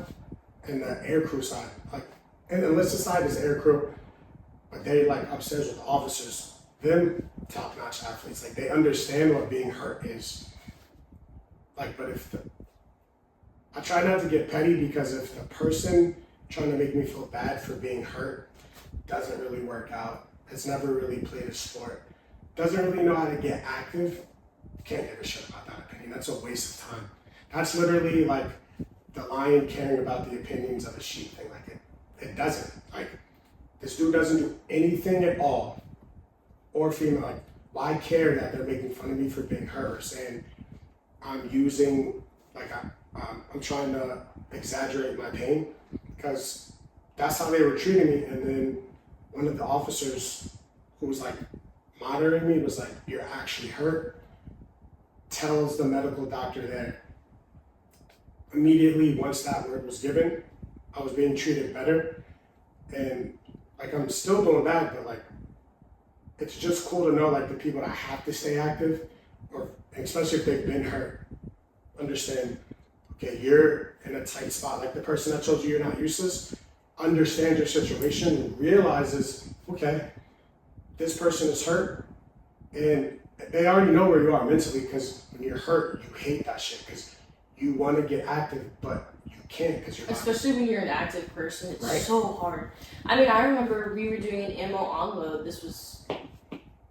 and the aircrew side, like, and the enlisted side is aircrew, but they, like, upstairs with the officers, them top-notch athletes, like, they understand what being hurt is. Like, but I try not to get petty, because if the person trying to make me feel bad for being hurt doesn't really work out, has never really played a sport, doesn't really know how to get active, can't give a shit about that opinion. That's a waste of time. That's literally like the lion caring about the opinions of a sheep thing. Like, it doesn't. Like, this dude doesn't do anything at all, or female. Like, why care that they're making fun of me for being hurt, or saying I'm using, like, I'm trying to exaggerate my pain, because that's how they were treating me. And then one of the officers who was like monitoring me was like, "You're actually hurt," tells the medical doctor there. Immediately, once that word was given, I was being treated better. And, like, I'm still doing bad, but, like, it's just cool to know, like, the people that have to stay active, or especially if they've been hurt, understand, okay, you're in a tight spot. Like, the person that told you you're not useless understands your situation and realizes, okay, this person is hurt, and they already know where you are mentally, because when you're hurt, you hate that shit, because you want to get active, but you can't, because you're not. Especially when you're an active person, it's Right. so hard. I mean, I remember we were doing an ammo unload. This was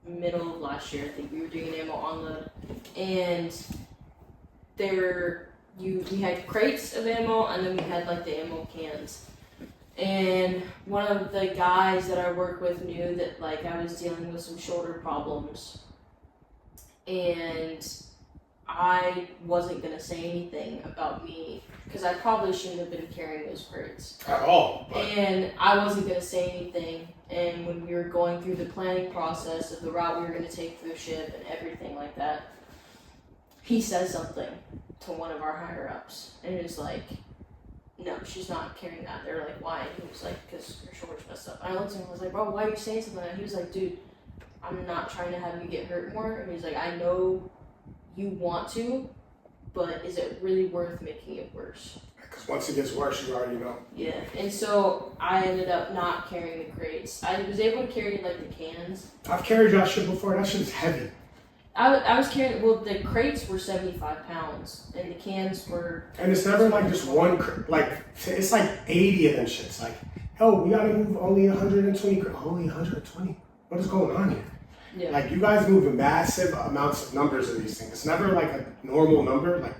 middle of last year, I think. We were doing an ammo unload, and we had crates of ammo, and then we had, like, the ammo cans. And one of the guys that I work with knew that like I was dealing with some shoulder problems, and I wasn't gonna say anything about me because I probably shouldn't have been carrying those crates at all. But and I wasn't gonna say anything. And when we were going through the planning process of the route we were gonna take for the ship and everything like that, he said something to one of our higher ups, and it was like, "No, she's not carrying that." They're like, "Why?" And he was like, "Because her shoulder's messed up." And I looked at him and was like, "Bro, why are you saying something like that?" He was like, "Dude, I'm not trying to have you get hurt more." And he's like, "I know you want to, but is it really worth making it worse?" because once it gets worse, you already know. Yeah, and so I ended up not carrying the crates. I was able to carry like the cans. I've carried that shit before. That shit is heavy. I was carrying, well, the crates were 75 pounds and the cans were. And it's never like just one, like, it's like 80 of them shits. Like, oh, we gotta move only 120, only 120. What is going on here? Yeah. Like, you guys move massive amounts of numbers of these things. It's never like a normal number. Like,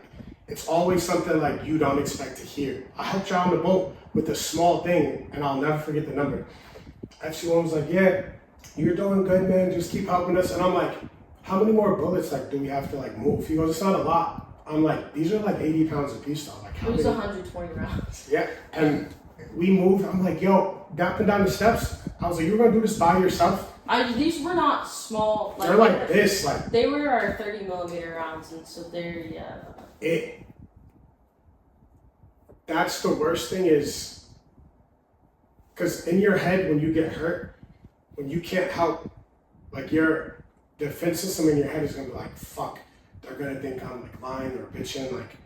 it's always something like you don't expect to hear. I helped you on the boat with a small thing, and I'll never forget the number. FC1 was like, "Yeah, you're doing good, man. Just keep helping us." And I'm like, "How many more bullets like do we have to like move?" He goes, "It's not a lot." I'm like, "These are like 80 pounds a piece though." Like, how It was many? 120 rounds. Yeah, and we moved. I'm like, "Yo, up and down the steps." I was like, "You're gonna do this by yourself?" These were not small. They're like this, like they were our 30 millimeter rounds, and so they're it. That's the worst thing is, because in your head when you get hurt, when you can't help, like your defense system in your head is gonna be like, "Fuck, they're gonna think I'm like lying or bitching." Like,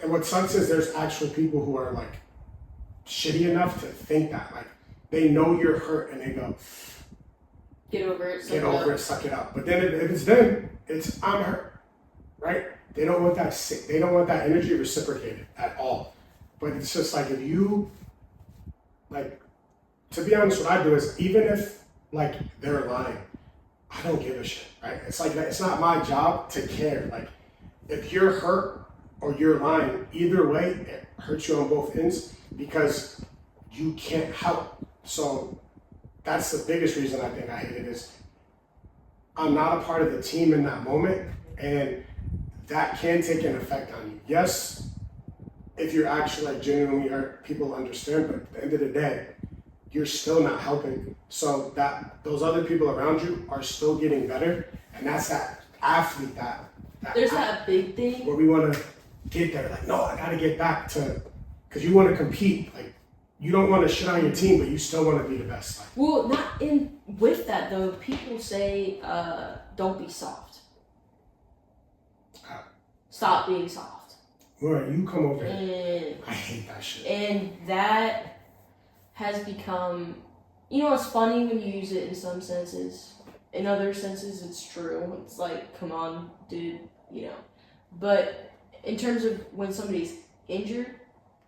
and what sucks is there's actual people who are like shitty enough to think that, like, they know you're hurt and they go, get over it. "Get over it, suck it up." But then if it's them, it's "I'm hurt," right? They don't want that. They don't want that energy reciprocated at all. But it's just like if you, like, to be honest, what I do is even if like they're lying, I don't give a shit, right? It's like it's not my job to care. Like, if you're hurt or you're lying, either way, it hurts you on both ends because you can't help. So that's the biggest reason I think I hate it is I'm not a part of the team in that moment, and that can take an effect on you. Yes, if you're actually like genuinely hurt, people understand, but at the end of the day, you're still not helping. So that those other people around you are still getting better, and that's that athlete that There's that big thing. where we want to get there. Like, no, I got to get back to, because you want to compete. Like, you don't want to shit on your team, but you still want to be the best. Like, Well, not in with that though. People say, "Don't be soft. Stop being soft." all right, you come over here. And I hate that shit. And that has become, it's funny when you use it in some senses. In other senses, it's true. It's like, come on, dude, But in terms of when somebody's injured,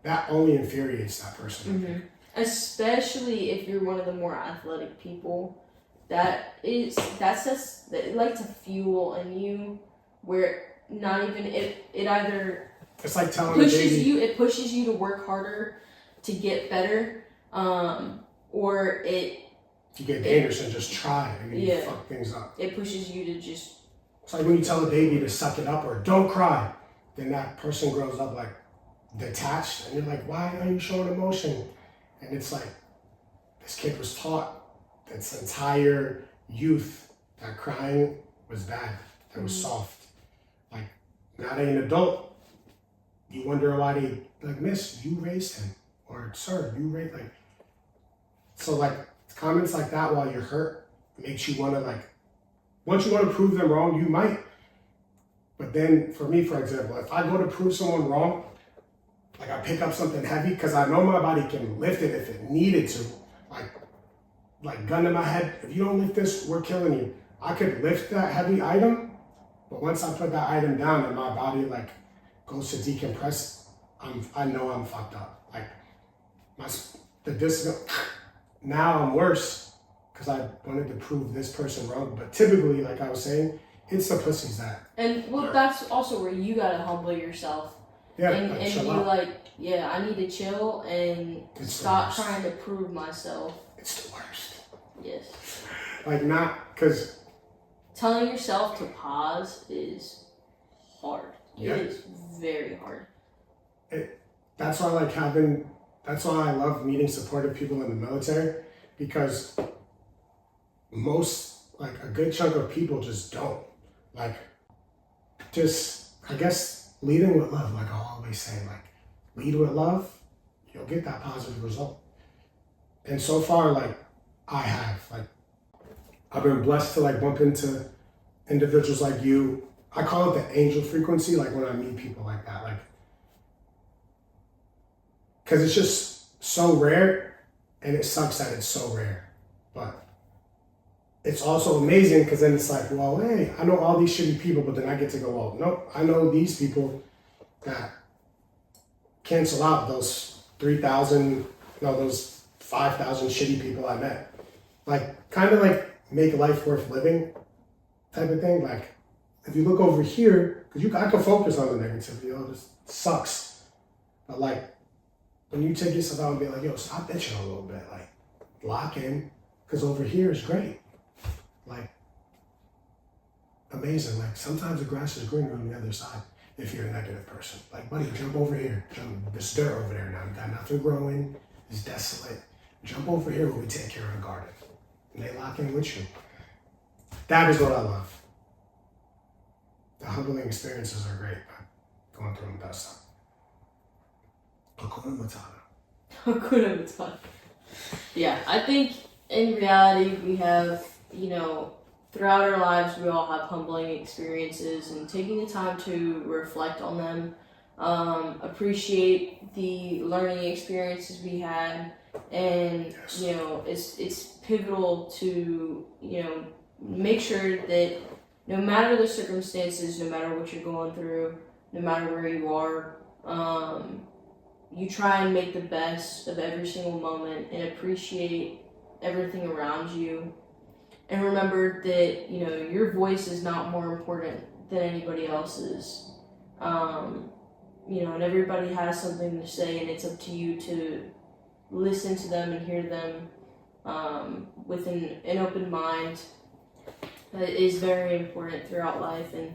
That only infuriates that person. especially if you're one of the more athletic people, that's just like to fuel in you, where not even it either It's like telling a baby. it pushes you to work harder to get better, or You get dangerous and just try and then you fuck things up. it pushes you to just. It's like when you tell a baby to suck it up or don't cry, then that person grows up like detached and you're like, "Why are you showing emotion?" And it's like, this kid was taught its entire youth that crying was bad, that was soft. Like, now that an adult, you wonder why they, like, "Miss, you raised him," or "Sir, you raised," like, so like comments like that while you're hurt makes you want to, like, once you want to prove them wrong, you might. But then for me, for example, if I go to prove someone wrong, like I pick up something heavy because I know my body can lift it if it needed to, like gun to my head, "If you don't lift this, we're killing you." I could lift that heavy item, but once I put that item down and my body like goes to decompress, I know I'm fucked up. Like the discipline. Now I'm worse because I wanted to prove this person wrong. But typically, like I was saying, it's the pussies that. And well, that's also where you gotta humble yourself, Yeah, and like, be chill out. like, yeah, I need to chill and It's the stop worst. trying to prove myself. It's the worst. Yes. Like, not because Telling yourself to pause is hard. Yeah. It is very hard. that's why that's why I love meeting supportive people in the military, because like a good chunk of people just don't. Like, just, I guess, leading with love, like I always say, like, lead with love, you'll get that positive result. And so far, like, I've been blessed to like bump into individuals like you. I call it the angel frequency, like when I meet people like that, like, because it's just so rare, and it sucks that it's so rare. But it's also amazing because then it's like, well, hey, I know all these shitty people, but then I get to go, well, nope, I know these people that cancel out those 5,000 shitty people I met. Like, kind of like make life worth living type of thing. Like, if you look over here, because I can focus on the negativity, this sucks. But like, when you take yourself out and be like, yo, stop bitching a little bit, like, lock in, because over here is great. Like, amazing. Like, sometimes the grass is greener on the other side if you're a negative person. Like, buddy, jump over here. There's dirt over there now. You got nothing growing. It's desolate. Jump over here where we take care of the garden. And they lock in with you. That is what I love. The humbling experiences are great, but going through them does suck. Hakuna Matata. Hakuna Matata. Yeah, I think in reality we have, throughout our lives we all have humbling experiences, and taking the time to reflect on them, appreciate the learning experiences we had, and Yes. it's pivotal to make sure that no matter the circumstances, no matter what you're going through, no matter where you are, you try and make the best of every single moment and appreciate everything around you. And remember that, your voice is not more important than anybody else's. And everybody has something to say, and it's up to you to listen to them and hear them with an open mind. That is very important throughout life. And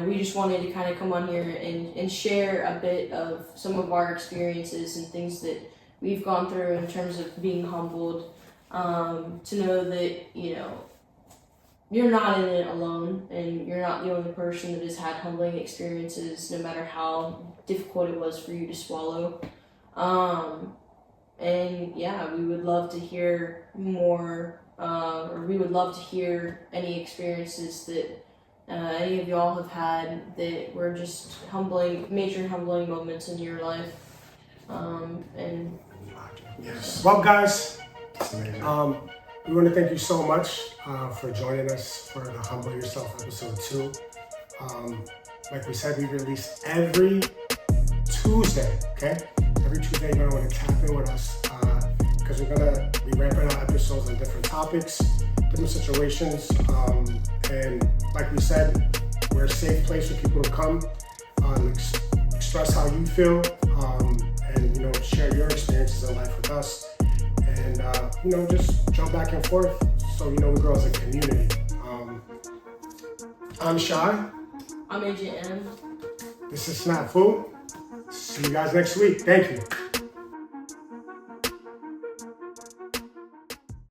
we just wanted to kind of come on here and share a bit of some of our experiences and things that we've gone through in terms of being humbled, to know that you're not in it alone, and you're not the only person that has had humbling experiences, no matter how difficult it was for you to swallow. And yeah, we would love to hear more, or we would love to hear any experiences that any of y'all have had that were just major humbling moments in your life. And Yes. Well, guys, we want to thank you so much for joining us for the Humble Yourself episode 2. Like we said, we release every Tuesday, okay? Every Tuesday, you're going to want to tap in with us because we're going to be ramping out episodes on different topics, different situations. And like we said, we're a safe place for people to come, express how you feel, and share your experiences in life with us, and just jump back and forth so we grow as a community. I'm Shy. I'm Agent M. This is Snap Food. See you guys next week. Thank you.